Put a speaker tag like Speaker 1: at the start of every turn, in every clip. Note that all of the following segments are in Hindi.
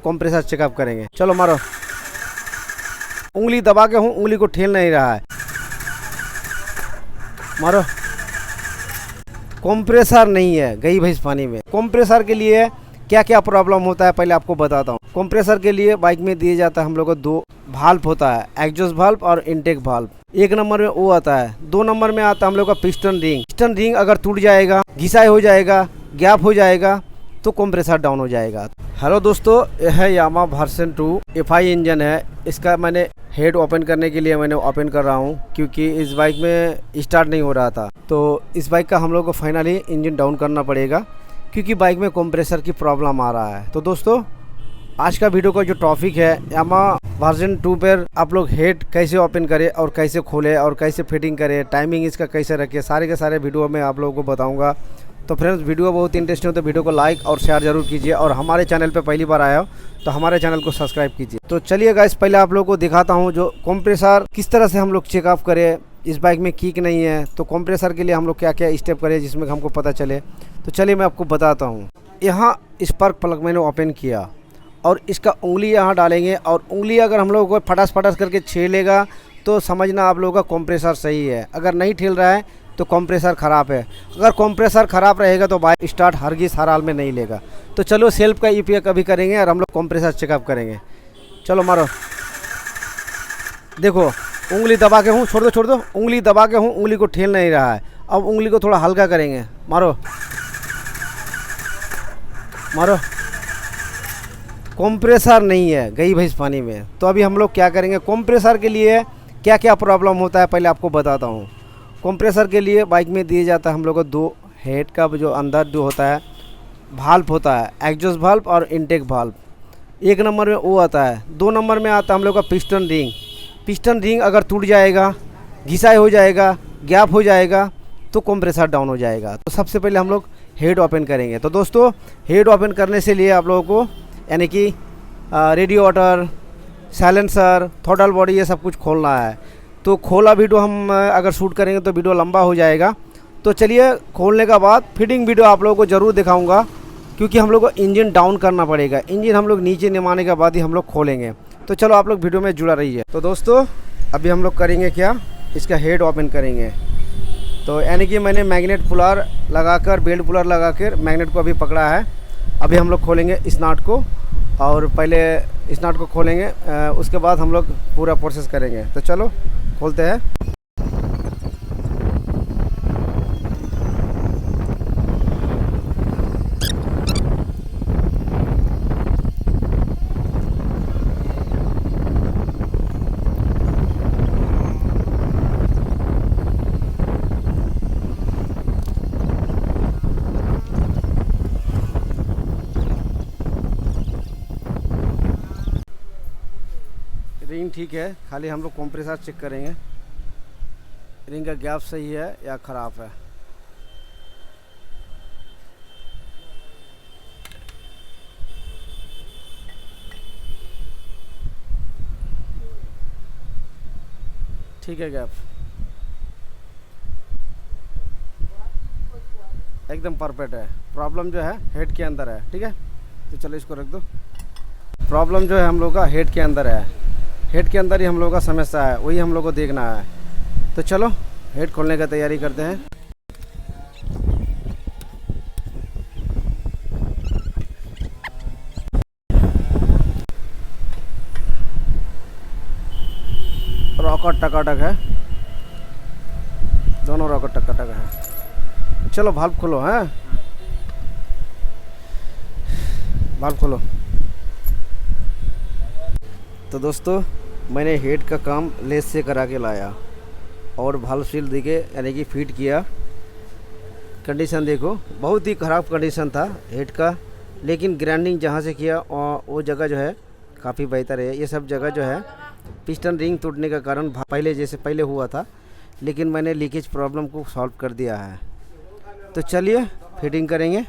Speaker 1: कंप्रेसर चेकअप करेंगे। चलो मारो। उंगली दबा के हूँ, उंगली को ठेल नहीं रहा है। मारो। कंप्रेसर नहीं है, गई भैंस पानी में। कंप्रेसर के लिए क्या क्या प्रॉब्लम होता है पहले आपको बताता हूँ। कंप्रेसर के लिए बाइक में दिए जाता है हम लोग को दो भाल्व होता है, एग्जॉस्ट भाल्व और इनटेक भाल्व। एक नंबर में वो आता है। दो नंबर में आता है हम लोग का पिस्टन रिंग। पिस्टन रिंग अगर टूट जाएगा, घिसाई हो जाएगा, गैप हो जाएगा तो कंप्रेसर डाउन हो जाएगा। हेलो दोस्तों, यह है यामा वर्जन 2 एफआई इंजन है। इसका मैंने हेड ओपन करने के लिए मैंने ओपन कर रहा हूँ क्योंकि इस बाइक में स्टार्ट नहीं हो रहा था। तो इस बाइक का हम लोग को फाइनली इंजन डाउन करना पड़ेगा क्योंकि बाइक में कंप्रेसर की प्रॉब्लम आ रहा है। तो दोस्तों, आज का वीडियो का जो टॉपिक है यामा वर्जन 2 पर आप लोग हेड कैसे ओपन करें और कैसे खोलें और कैसे फिटिंग करें, टाइमिंग इसका कैसे रखें, सारे के सारे वीडियो में आप लोगों को बताऊंगा। तो फ्रेंड्स, वीडियो बहुत इंटरेस्टिंग हो तो वीडियो को लाइक और शेयर जरूर कीजिए और हमारे चैनल पे पहली बार आया हो तो हमारे चैनल को सब्सक्राइब कीजिए। तो चलिए गाइस, पहले आप लोगों को दिखाता हूँ जो कंप्रेसर किस तरह से हम लोग चेकअप करें। इस बाइक में किक नहीं है तो कंप्रेसर के लिए हम लोग क्या क्या स्टेप करें जिसमें हमको पता चले। तो चलिए मैं आपको बताता हूँ। यहाँ स्पार्क प्लग मैंने ओपन किया और इसका उंगली यहाँ डालेंगे और उंगली अगर हम लोग को फटास फटास करके छेलेगा तो समझना आप लोगों का कंप्रेसर सही है। अगर नहीं ठेल रहा है तो कंप्रेसर ख़राब है। अगर कंप्रेसर ख़राब रहेगा तो बाइक स्टार्ट हरगिज़ हर हाल में नहीं लेगा। तो चलो सेल्फ का ईपीएफ कभी करेंगे और हम लोग कंप्रेसर चेकअप करेंगे। चलो मारो। देखो, उंगली दबा के हूँ, छोड़ दो। उंगली दबा के हूँ, उंगली को ठेल नहीं रहा है। अब उंगली को थोड़ा हल्का करेंगे। मारो। कंप्रेसर नहीं है, गई भैंस पानी में। तो अभी हम लोग क्या करेंगे, कंप्रेसर के लिए क्या क्या प्रॉब्लम होता है पहले आपको बताता हूँ। कंप्रेसर के लिए बाइक में दिए जाता है हम लोग को दो हेड का जो अंदर जो होता है भाल्व होता है, एग्जॉस्ट भाल्व और इनटेक भाल्व। एक नंबर में वो आता है। दो नंबर में आता है हम लोग का पिस्टन रिंग। पिस्टन रिंग अगर टूट जाएगा, घिसाई हो जाएगा, गैप हो जाएगा तो कंप्रेसर डाउन हो जाएगा। तो सबसे पहले हम लोग हेड ओपन करेंगे। तो दोस्तों, हेड ओपन करने से लिए आप लोगों को यानी कि रेडिएटर, साइलेंसर, थ्रॉटल बॉडी ये सब कुछ खोलना है। तो खोला वीडियो हम अगर शूट करेंगे तो वीडियो लंबा हो जाएगा। तो चलिए, खोलने का बाद फिटिंग वीडियो आप लोगों को ज़रूर दिखाऊंगा क्योंकि हम लोग को इंजन डाउन करना पड़ेगा। इंजन हम लोग नीचे निमाने के बाद ही हम लोग खोलेंगे। तो चलो आप लोग वीडियो में जुड़ा रहिए। तो दोस्तों, अभी हम लोग करेंगे क्या, इसका हेड ओपन करेंगे। तो यानी कि मैंने मैग्नेट पुलर लगाकर, बेल्ट पुलर लगाकर मैग्नेट को अभी पकड़ा है। अभी हम लोग खोलेंगे इस नट को और पहले इस नट को खोलेंगे, उसके बाद हम लोग पूरा प्रोसेस करेंगे। तो चलो खोलते हैं। रिंग ठीक है, खाली हम लोग कंप्रेसर चेक करेंगे रिंग का गैप सही है या ख़राब है। ठीक है, गैप एकदम परफेक्ट है। प्रॉब्लम जो है हेड के अंदर है। ठीक है, तो चलो इसको रख दो। प्रॉब्लम जो है हम लोग का हेड के अंदर है। हेड के अंदर ही हम लोग का समस्या है, वही हम लोग को देखना है। तो चलो हेड खोलने का तैयारी करते हैं। रॉकेट टकाटक है, दोनों रॉकेट टकाटक है। चलो भाल्व खोलो। हैं, भाल्व खोलो। तो दोस्तों, मैंने हेड का काम लेस से करा के लाया और भाल्व सील देके यानी कि फिट किया। कंडीशन देखो, बहुत ही ख़राब कंडीशन था हेड का, लेकिन ग्राइंडिंग जहाँ से किया वो जगह जो है काफ़ी बेहतर है। ये सब जगह जो है पिस्टन रिंग टूटने का कारण पहले जैसे पहले हुआ था, लेकिन मैंने लीकेज प्रॉब्लम को सॉल्व कर दिया है। तो चलिए फिटिंग करेंगे।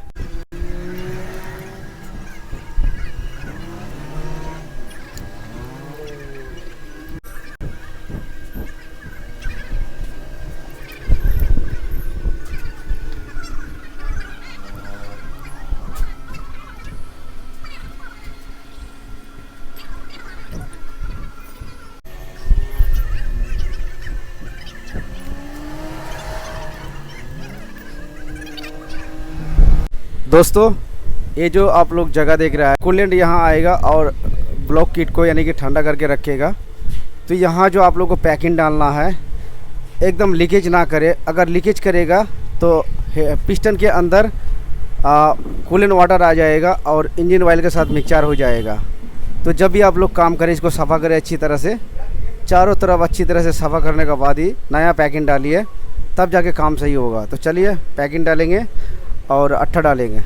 Speaker 1: दोस्तों ये जो आप लोग जगह देख रहा है, कूलेंट यहाँ आएगा और ब्लॉक किट को यानी कि ठंडा करके रखेगा। तो यहाँ जो आप लोग को पैकिंग डालना है, एकदम लीकेज ना करे। अगर लीकेज करेगा तो पिस्टन के अंदर कूलेंट वाटर आ जाएगा और इंजन ऑयल के साथ मिक्सचर हो जाएगा। तो जब भी आप लोग काम करें, इसको सफ़ा करें अच्छी तरह से, चारों तरफ अच्छी तरह से सफ़ा करने के बाद ही नया पैकिंग डालिए, तब जाके काम सही होगा। तो चलिए पैकिंग डालेंगे और अट्ठा डालेंगे।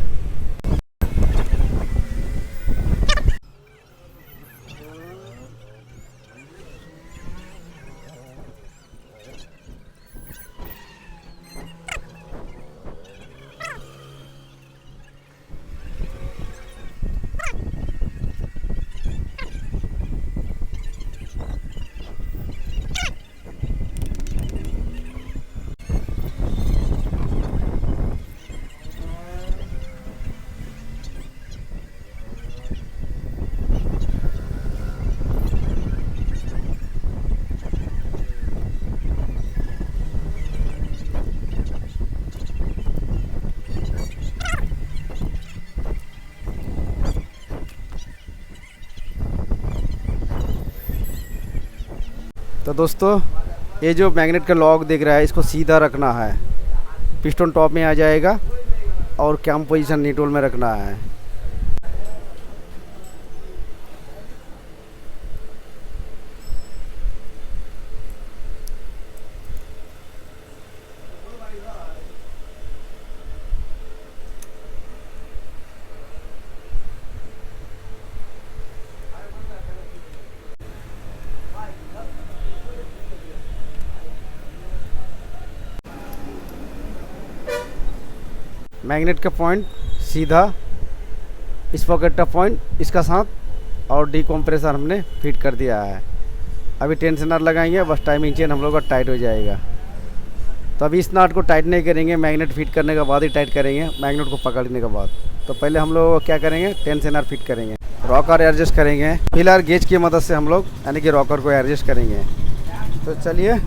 Speaker 1: तो दोस्तों ये जो मैग्नेट का लॉक दिख रहा है, इसको सीधा रखना है, पिस्टन टॉप में आ जाएगा और कैम पोजीशन न्यूट्रल में रखना है। मैग्नेट का पॉइंट सीधा, इस पॉकेट का पॉइंट इसका साथ और डीकम्प्रेसर हमने फिट कर दिया है। अभी टेंशनर लगाएंगे, बस टाइमिंग चेन हम लोग का टाइट हो जाएगा। तो अभी इस नाट को टाइट नहीं करेंगे, मैग्नेट फिट करने के बाद ही टाइट करेंगे, मैग्नेट को पकड़ने के बाद। तो पहले हम लोग क्या करेंगे, टेंशनर फिट करेंगे, रॉकर एडजस्ट करेंगे, फिलहाल गेज की मदद से हम लोग यानी कि रॉकर को एडजस्ट करेंगे। तो चलिए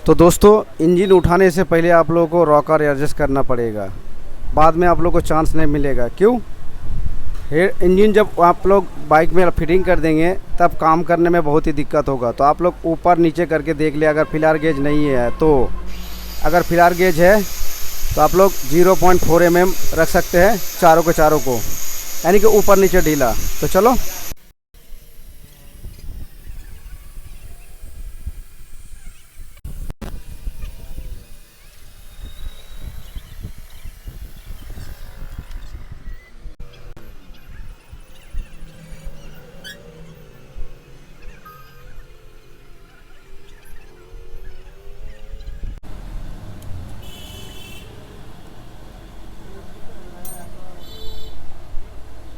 Speaker 1: तो दोस्तों इंजन उठाने से पहले आप लोगों को रॉकर एडजस्ट करना पड़ेगा, बाद में आप लोग को चांस नहीं मिलेगा। क्यों? इंजन जब आप लोग बाइक में फिटिंग कर देंगे तब काम करने में बहुत ही दिक्कत होगा। तो आप लोग ऊपर नीचे करके देख लिया, अगर फिलहाल गेज नहीं है तो, अगर फिलहाल गेज है तो आप लोग 0.4 mm रख सकते हैं चारों के चारों को, यानी कि ऊपर नीचे ढीला। तो चलो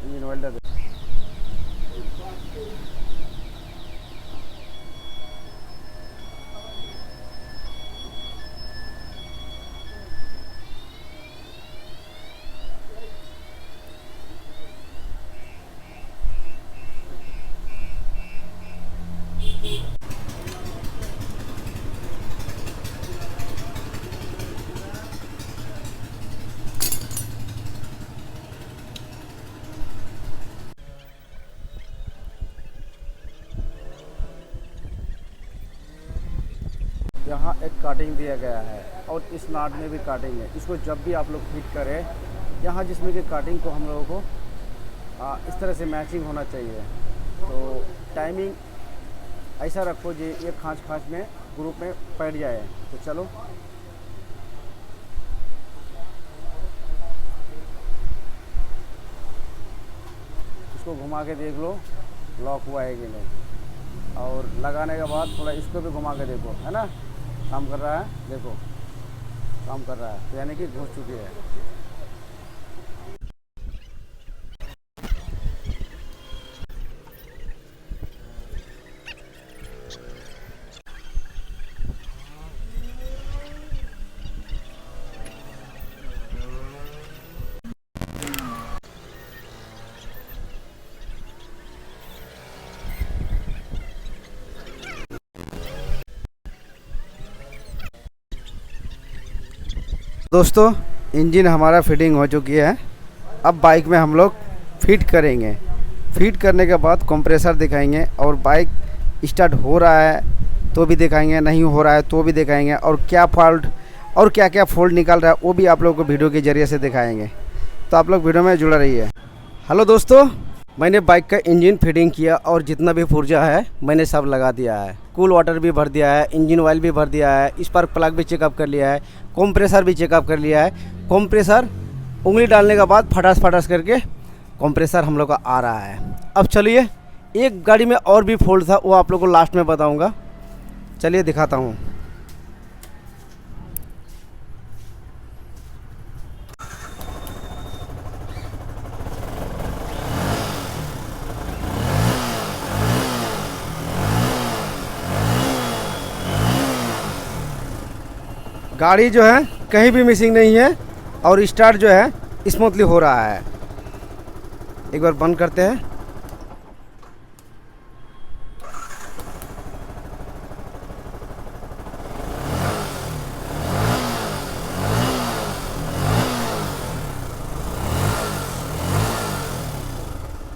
Speaker 1: इंजन ऑयल डाल। यहाँ एक काटिंग दिया गया है और इस नाट में भी काटिंग है। इसको जब भी आप लोग फिट करें, यहाँ जिसमें कि काटिंग को हम लोगों को इस तरह से मैचिंग होना चाहिए। तो टाइमिंग ऐसा रखो जी एक खाँच में ग्रुप में बैठ जाए। तो चलो इसको घुमा के देख लो लॉक हुआ है कि नहीं, और लगाने के बाद थोड़ा इसको भी घुमा के देखो, है ना, काम कर रहा है, देखो काम कर रहा है, तो यानी कि घुस चुकी है। दोस्तों इंजन हमारा फिटिंग हो चुकी है। अब बाइक में हम लोग फिट करेंगे। फिट करने के बाद कंप्रेसर दिखाएंगे और बाइक स्टार्ट हो रहा है तो भी दिखाएंगे, नहीं हो रहा है तो भी दिखाएंगे, और क्या फॉल्ट और क्या क्या फॉल्ट निकल रहा है वो भी आप लोगों को वीडियो के ज़रिए से दिखाएंगे। तो आप लोग वीडियो में जुड़ा रहिए। हेलो दोस्तों, मैंने बाइक का इंजन फिटिंग किया और जितना भी पुर्जा है मैंने सब लगा दिया है। कूल वाटर भी भर दिया है, इंजन ऑयल भी भर दिया है, स्पार्क प्लग भी चेकअप कर लिया है, कंप्रेसर भी चेकअप कर लिया है। कंप्रेसर उंगली डालने के बाद फटास फटास करके कंप्रेसर हम लोग का आ रहा है। अब चलिए, एक गाड़ी में और भी फॉल्ट था, वो आप लोग को लास्ट में बताऊंगा। चलिए दिखाता हूँ। गाड़ी जो है कहीं भी मिसिंग नहीं है और स्टार्ट जो है स्मूथली हो रहा है। एक बार बंद करते हैं।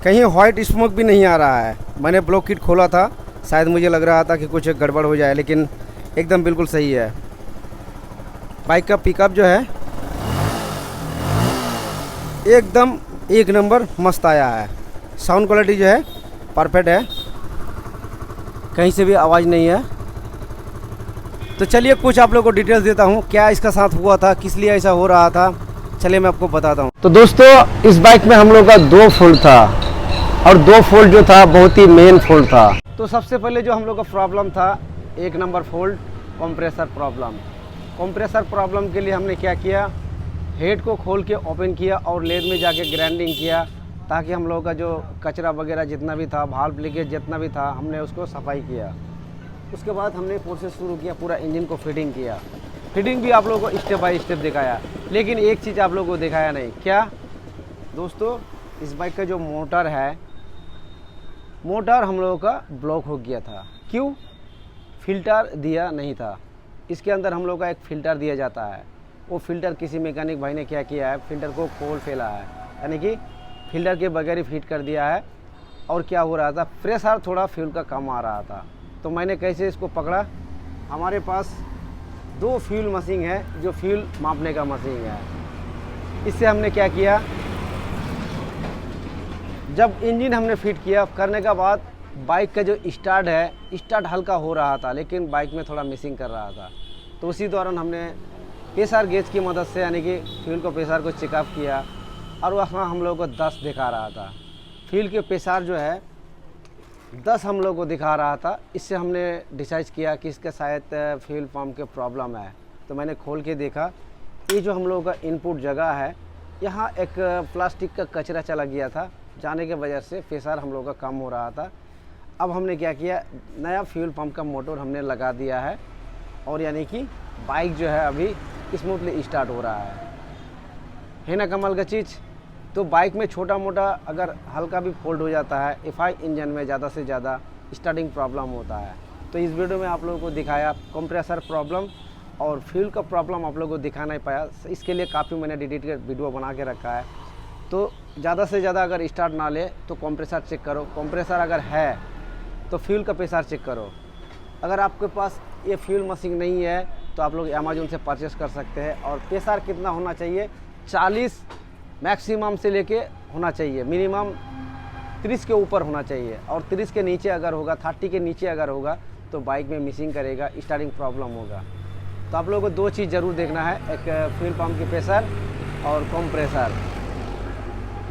Speaker 1: कहीं व्हाइट स्मोक भी नहीं आ रहा है। मैंने ब्लॉक किट खोला था, शायद मुझे लग रहा था कि कुछ गड़बड़ हो जाए, लेकिन एकदम बिल्कुल सही है। बाइक का पिकअप जो है एकदम एक नंबर मस्त आया है। साउंड क्वालिटी जो है परफेक्ट है, कहीं से भी आवाज़ नहीं है। तो चलिए कुछ आप लोगों को डिटेल्स देता हूँ, क्या इसका साथ हुआ था, किस लिए ऐसा हो रहा था। चलिए मैं आपको बताता हूँ। तो दोस्तों इस बाइक में हम लोग का 2 फॉल्ट था, और 2 फॉल्ट जो था बहुत ही मेन फॉल्ट था। तो सबसे पहले जो हम लोग का प्रॉब्लम था, 1 number fault compressor problem. Compressor problem के लिए हमने क्या किया, हेड को खोल के ओपन किया और लेद में जाके ग्राइंडिंग किया, ताकि हम लोगों का जो कचरा वगैरह जितना भी था, वाल्व लीकेज जितना भी था, हमने उसको सफाई किया। उसके बाद हमने प्रोसेस शुरू किया, पूरा इंजन को फिटिंग किया। फिटिंग भी आप लोगों को स्टेप बाय स्टेप दिखाया, लेकिन एक चीज़ आप लोगों को दिखाया नहीं। क्या दोस्तों, इस बाइक का जो मोटर है, मोटर हम लोगों का ब्लॉक हो गया था। क्यों? फिल्टर दिया नहीं था। इसके अंदर हम लोग का एक फ़िल्टर दिया जाता है, वो फ़िल्टर किसी मैकेनिक भाई ने क्या किया है, फ़िल्टर को खोल फेला है, यानी कि फ़िल्टर के बगैर ही फिट कर दिया है। और क्या हो रहा था, प्रेशर थोड़ा फ्यूल का कम आ रहा था। तो मैंने कैसे इसको पकड़ा, हमारे पास 2 फ्यूल मशीन है, जो फ्यूल मापने का मशीन है। इससे हमने क्या किया, जब इंजन हमने फिट किया, करने के बाद बाइक का जो स्टार्ट है, स्टार्ट हल्का हो रहा था, लेकिन बाइक में थोड़ा मिसिंग कर रहा था। तो उसी दौरान हमने प्रेशर गेज की मदद से, यानी कि फ्यूल को प्रेशर को चेकअप किया, और वहाँ हम लोगों को 10 दिखा रहा था। फ्यूल के प्रेशर जो है 10 हम लोग को दिखा रहा था। इससे हमने डिसाइड किया कि इसका शायद फ्यूल पंप के प्रॉब्लम है। तो मैंने खोल के देखा, ये जो हम लोगों का इनपुट जगह है, यहाँ एक प्लास्टिक का कचरा चला गया था, जाने के वजह से प्रेशर हम लोग का कम हो रहा था। अब हमने क्या किया, नया फ्यूल पंप का मोटर हमने लगा दिया है, और यानी कि बाइक जो है अभी स्मूथली स्टार्ट हो रहा है ना कमाल का चीज़। तो बाइक में छोटा मोटा अगर हल्का भी फॉल्ट हो जाता है, एफआई इंजन में ज़्यादा से ज़्यादा स्टार्टिंग प्रॉब्लम होता है। तो इस वीडियो में आप लोगों को दिखाया कंप्रेसर प्रॉब्लम और फ्यूल का प्रॉब्लम आप लोगों को दिखा नहीं पाया। इसके लिए काफ़ी मैंने डिटेल वीडियो बना के रखा है। तो ज़्यादा से ज़्यादा अगर स्टार्ट ना ले तो कंप्रेसर चेक करो, कंप्रेसर अगर है तो फ्यूल का प्रेशर चेक करो। अगर आपके पास ये फ्यूल मशीन नहीं है तो आप लोग अमेज़न से परचेस कर सकते हैं। और प्रेशर कितना होना चाहिए, 40 मैक्सिमम से लेके होना चाहिए, मिनिमम 30 के ऊपर होना चाहिए। और 30 के नीचे अगर होगा, 30 के नीचे अगर होगा तो बाइक में मिसिंग करेगा, स्टार्टिंग प्रॉब्लम होगा। तो आप लोगों को 2 चीज़ ज़रूर देखना है, एक फ्यूल पंप की प्रेशर और कंप्रेसर।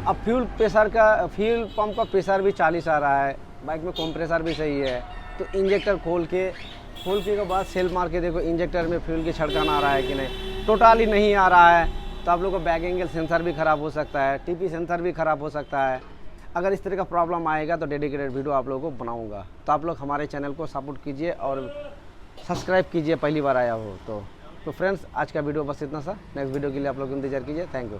Speaker 1: अब फ्यूल पंप का प्रेशर भी 40 आ रहा है, बाइक में कंप्रेसर भी सही है। तो इंजेक्टर खोल के बाद सेल मार के देखो इंजेक्टर में फ्यूल की छड़कान आ रहा है कि नहीं। टोटली नहीं आ रहा है तो आप लोग का बैक एंगल सेंसर भी ख़राब हो सकता है, टीपी सेंसर भी ख़राब हो सकता है। अगर इस तरह का प्रॉब्लम आएगा तो डेडिकेटेड वीडियो आप लोगों को बनाऊंगा। तो आप लोग हमारे चैनल को सपोर्ट कीजिए और सब्सक्राइब कीजिए, पहली बार आया हो तो फ्रेंड्स आज का वीडियो बस इतना सा। नेक्स्ट वीडियो के लिए आप लोग इंतजार कीजिए। Thank you.